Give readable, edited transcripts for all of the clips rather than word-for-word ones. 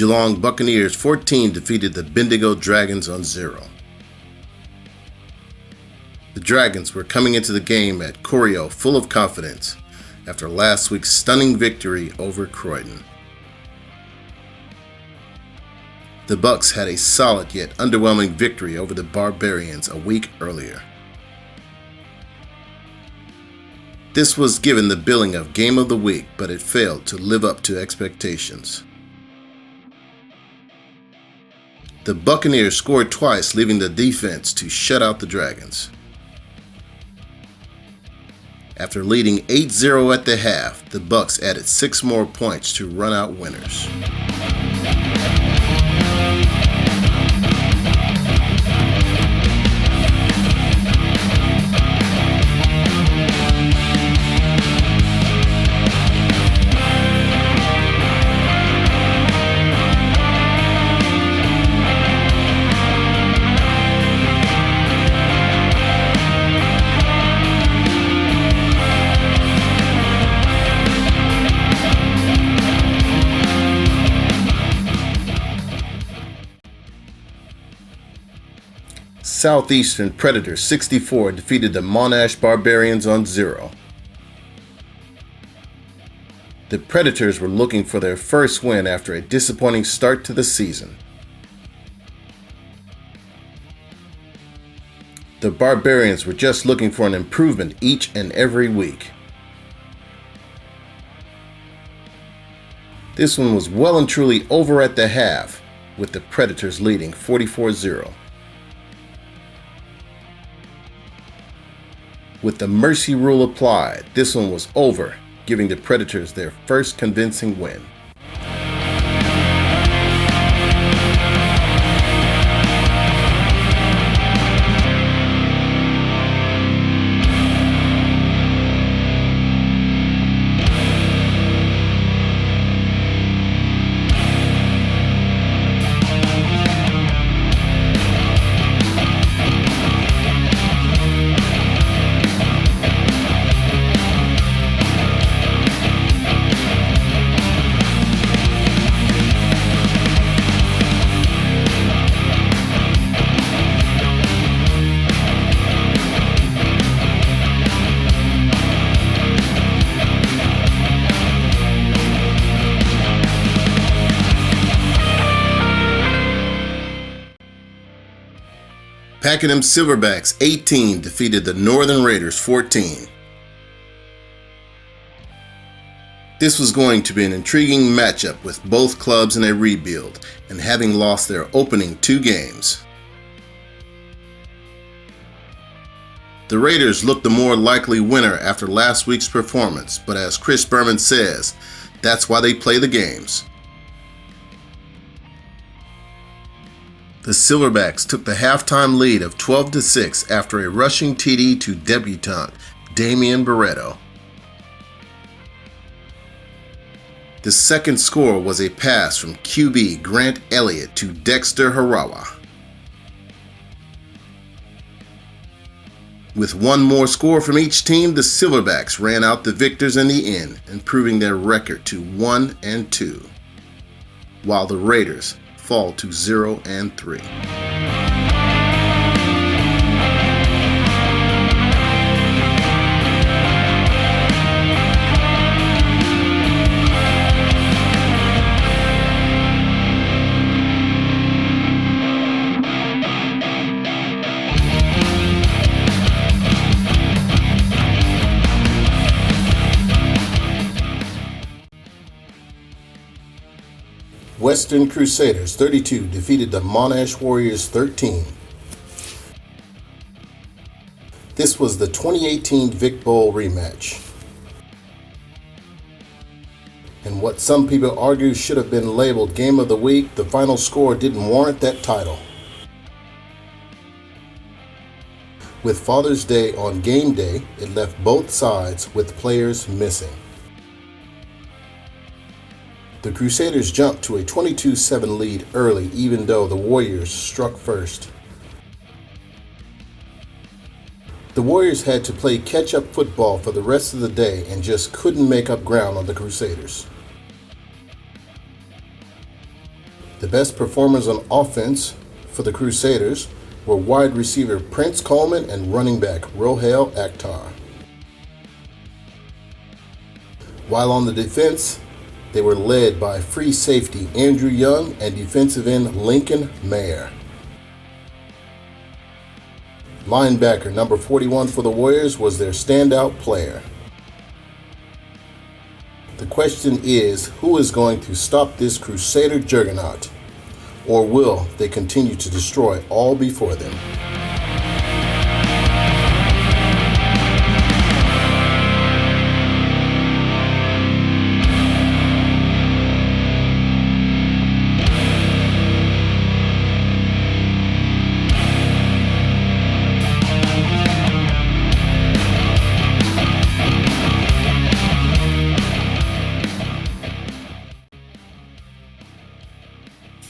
Geelong Buccaneers 14 defeated the Bendigo Dragons on 0. The Dragons were coming into the game at Corio full of confidence after last week's stunning victory over Croydon. The Bucks had a solid yet underwhelming victory over the Barbarians a week earlier. This was given the billing of Game of the Week, but it failed to live up to expectations. The Buccaneers scored twice, leaving the defense to shut out the Dragons. After leading 8-0 at the half, the Bucks added 6 more points to run out winners. Southeastern Predators 64 defeated the Monash Barbarians on 0. The Predators were looking for their first win after a disappointing start to the season. The Barbarians were just looking for an improvement each and every week. This one was well and truly over at the half, with the Predators leading 44-0. With the mercy rule applied, this one was over, giving the Predators their first convincing win. Pakenham Silverbacks 18 defeated the Northern Raiders 14. This was going to be an intriguing matchup with both clubs in a rebuild and having lost their opening 2 games. The Raiders looked the more likely winner after last week's performance, but as Chris Berman says, that's why they play the games. The Silverbacks took the halftime lead of 12-6 after a rushing TD to debutant Damian Barreto. The second score was a pass from QB Grant Elliott to Dexter Harawa. With one more score from each team, the Silverbacks ran out the victors in the end, improving their record to 1-2, while the Raiders fall to 0-3. Western Crusaders 32 defeated the Monash Warriors 13. This was the 2018 Vic Bowl rematch, and what some people argue should have been labeled Game of the Week, the final score didn't warrant that title. With Father's Day on game day, it left both sides with players missing. The Crusaders jumped to a 22-7 lead early, even though the Warriors struck first. The Warriors had to play catch-up football for the rest of the day and just couldn't make up ground on the Crusaders. The best performers on offense for the Crusaders were wide receiver Prince Coleman and running back Rohel Akhtar. While on the defense, they were led by free safety Andrew Young and defensive end Lincoln Mayer. Linebacker number 41 for the Warriors was their standout player. The question is, who is going to stop this Crusader juggernaut? Or will they continue to destroy all before them?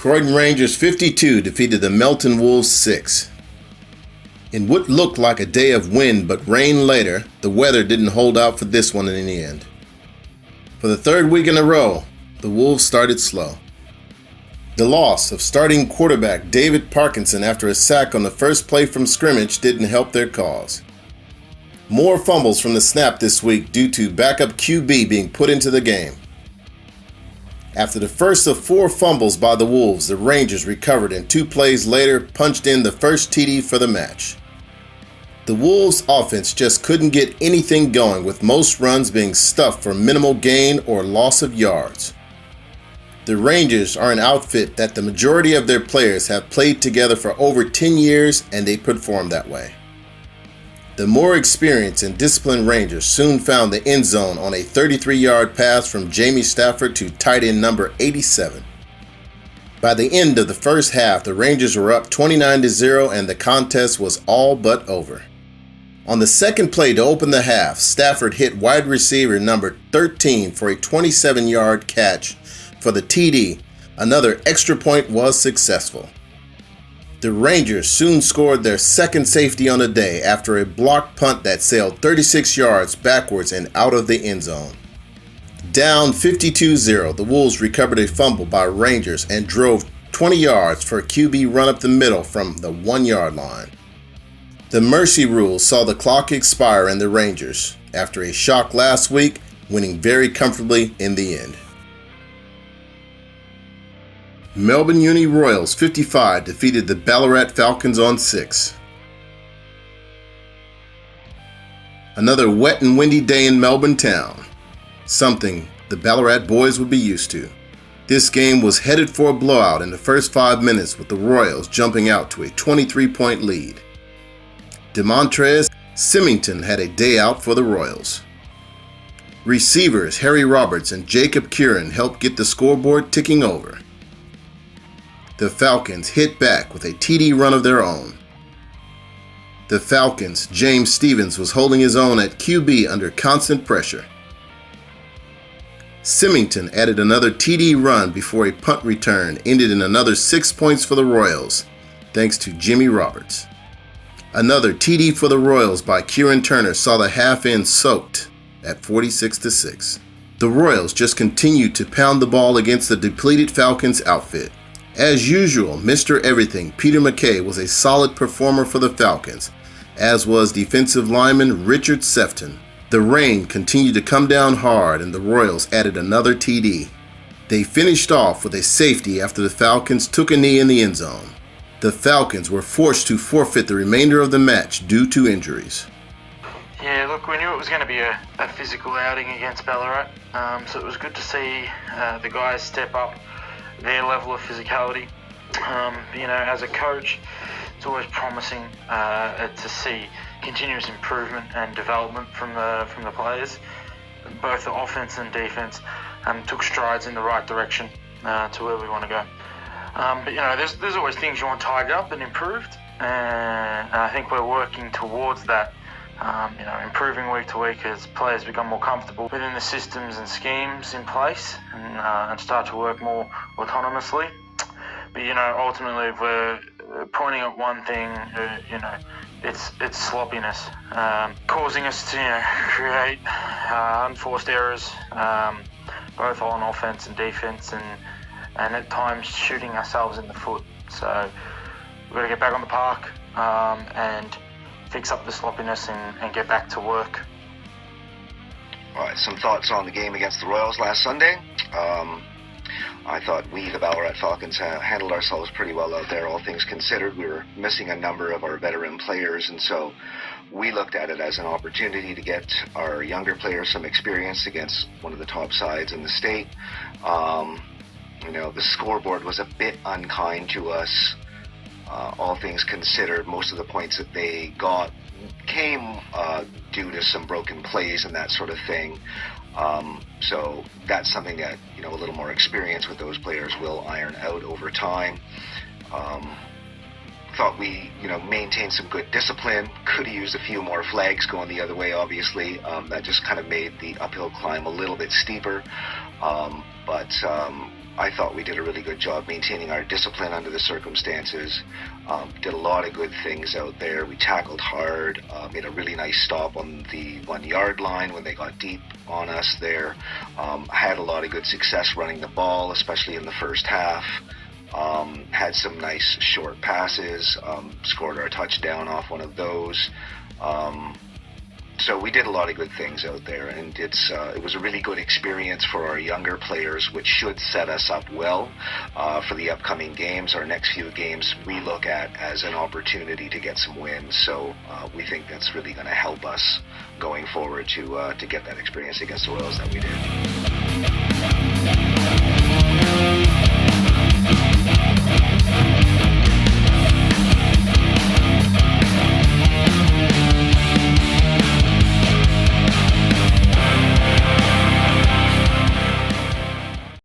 Croydon Rangers 52 defeated the Melton Wolves 6. In what looked like a day of wind but rain later, the weather didn't hold out for this one in the end. For the third week in a row, the Wolves started slow. The loss of starting quarterback David Parkinson after a sack on the first play from scrimmage didn't help their cause. More fumbles from the snap this week due to backup QB being put into the game. After the first of 4 fumbles by the Wolves, the Rangers recovered and 2 plays later punched in the first TD for the match. The Wolves' offense just couldn't get anything going, with most runs being stuffed for minimal gain or loss of yards. The Rangers are an outfit that the majority of their players have played together for over 10 years, and they perform that way. The more experienced and disciplined Rangers soon found the end zone on a 33-yard pass from Jamie Stafford to tight end number 87. By the end of the first half, the Rangers were up 29-0 and the contest was all but over. On the second play to open the half, Stafford hit wide receiver number 13 for a 27-yard catch for the TD. Another extra point was successful. The Rangers soon scored their second safety on the day after a blocked punt that sailed 36 yards backwards and out of the end zone. Down 52-0, the Wolves recovered a fumble by Rangers and drove 20 yards for a QB run up the middle from the 1-yard line. The mercy rule saw the clock expire and the Rangers, after a shock last week, winning very comfortably in the end. Melbourne Uni Royals 55 defeated the Ballarat Falcons on 6. Another wet and windy day in Melbourne town, something the Ballarat boys would be used to. This game was headed for a blowout in the first 5 minutes, with the Royals jumping out to a 23-point lead. Demontrez Symington had a day out for the Royals. Receivers Harry Roberts and Jacob Kieran helped get the scoreboard ticking over. The Falcons hit back with a TD run of their own. The Falcons' James Stevens was holding his own at QB under constant pressure. Symington added another TD run before a punt return ended in another 6 points for the Royals, thanks to Jimmy Roberts. Another TD for the Royals by Kieran Turner saw the half end soaked at 46-6. The Royals just continued to pound the ball against the depleted Falcons outfit. As usual, Mr. Everything Peter McKay was a solid performer for the Falcons, as was defensive lineman Richard Sefton. The rain continued to come down hard and the Royals added another TD. They finished off with a safety after the Falcons took a knee in the end zone. The Falcons were forced to forfeit the remainder of the match due to injuries. Yeah, look, we knew it was going to be a physical outing against Ballarat, so it was good to see the guys step up their level of physicality. As a coach, it's always promising to see continuous improvement and development from the players. Both the offense and defense took strides in the right direction to where we want to go. There's always things you want tidied up and improved, and I think we're working towards that. Improving week to week as players become more comfortable within the systems and schemes in place and start to work more autonomously. But ultimately, if we're pointing at one thing, it's sloppiness, causing us to create unforced errors, both on offense and defense, and and at times shooting ourselves in the foot. So we've got to get back on the park and fix up the sloppiness and get back to work. All right, some thoughts on the game against the Royals last Sunday. I thought we, the Ballarat Falcons, handled ourselves pretty well out there, all things considered. We were missing a number of our veteran players, and so we looked at it as an opportunity to get our younger players some experience against one of the top sides in the state. The scoreboard was a bit unkind to us. All things considered, most of the points that they got came due to some broken plays and that sort of thing. So that's something that, a little more experience with those players will iron out over time. Thought we, maintained some good discipline. Could have used a few more flags going the other way, obviously. That just kind of made the uphill climb a little bit steeper. But I thought we did a really good job maintaining our discipline under the circumstances. Did a lot of good things out there. We tackled hard, made a really nice stop on the 1 yard line when they got deep on us there. Had a lot of good success running the ball, especially in the first half. Had some nice short passes, scored our touchdown off one of those. So we did a lot of good things out there, and it was a really good experience for our younger players, which should set us up well for the upcoming games. Our next few games we look at as an opportunity to get some wins, so we think that's really going to help us going forward to get that experience against the Royals that we did.